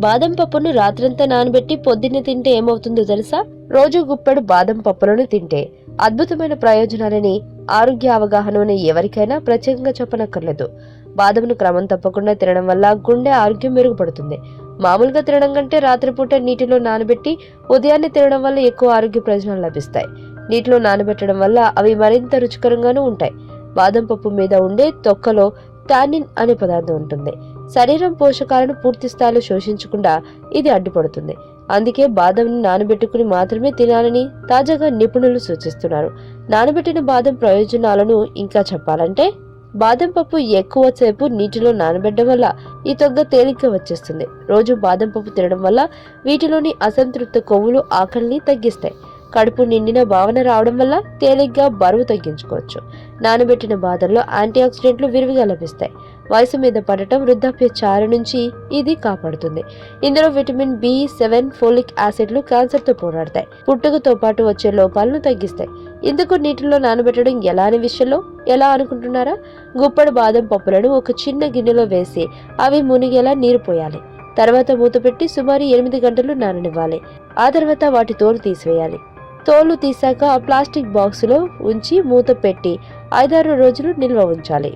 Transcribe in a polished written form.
బాదం పప్పును రాత్రంతా నానబెట్టి పొద్దున్నే తింటే ఏమవుతుందో తెలుసా? రోజు గుప్పెడు బాదం పప్పులను తింటే అద్భుతమైన ప్రయోజనాలని ఆరోగ్య అవగాహన ఉన్న ఎవరికైనా ప్రత్యేకంగా చెప్పనక్కర్లేదు. బాదంను క్రమం తప్పకుండా తినడం వల్ల గుండె ఆరోగ్యం మెరుగుపడుతుంది. మామూలుగా తినడం కంటే రాత్రిపూట నీటిలో నానబెట్టి ఉదయాన్నే తినడం వల్ల ఎక్కువ ఆరోగ్య ప్రయోజనాలు లభిస్తాయి. నీటిలో నానబెట్టడం వల్ల అవి మరింత రుచికరంగానూ ఉంటాయి. బాదం పప్పు మీద ఉండే తొక్కలో టానిన్ అనే పదార్థం ఉంటుంది. శరీరం పోషకాలను పూర్తి స్థాయిలో శోషించకుండా ఇది అడ్డుపడుతుంది. అందుకే బాదంని నానబెట్టుకుని మాత్రమే తినాలని తాజాగా నిపుణులు సూచిస్తున్నారు. నానబెట్టిన బాదం ప్రయోజనాలను ఇంకా చెప్పాలంటే, బాదం పప్పు ఎక్కువ సేపు నీటిలో నానబెట్టడం వల్ల ఈ తొగ్గ తేలిగ్గా వచ్చేస్తుంది. రోజు బాదం పప్పు తినడం వల్ల వీటిలోని అసంతృప్త కొవ్వులు ఆకలిని తగ్గిస్తాయి. కడుపు నిండిన భావన రావడం వల్ల తేలిగ్గా బరువు తగ్గించుకోవచ్చు. నానబెట్టిన బాదంలో యాంటీ ఆక్సిడెంట్లు విరివిగా లభిస్తాయి. వయసు మీద పడటం, వృద్ధాప్య చార నుంచి ఇది కాపాడుతుంది. ఇందులో విటమిన్ B7, ఫోలిక్ యాసిడ్లు క్యాన్సర్తో పోరాడతాయి. పుట్టుకతో పాటు వచ్చే లోపాలను తగ్గిస్తాయి. ఇందుకు నీటిలో నానబెట్టడం ఎలా అనే విషయంలో ఎలా అనుకుంటున్నారా? గుప్పెడు బాదం పప్పులను ఒక చిన్న గిన్నెలో వేసి అవి మునిగేలా నీరు పోయాలి. తర్వాత మూత పెట్టి సుమారు 8 గంటలు నాననివ్వాలి. ఆ తర్వాత వాటి తోలు తీసివేయాలి. తోలు తీసాక ప్లాస్టిక్ బాక్సులో ఉంచి మూత పెట్టి 5-6 రోజులు నిల్వ ఉంచాలి.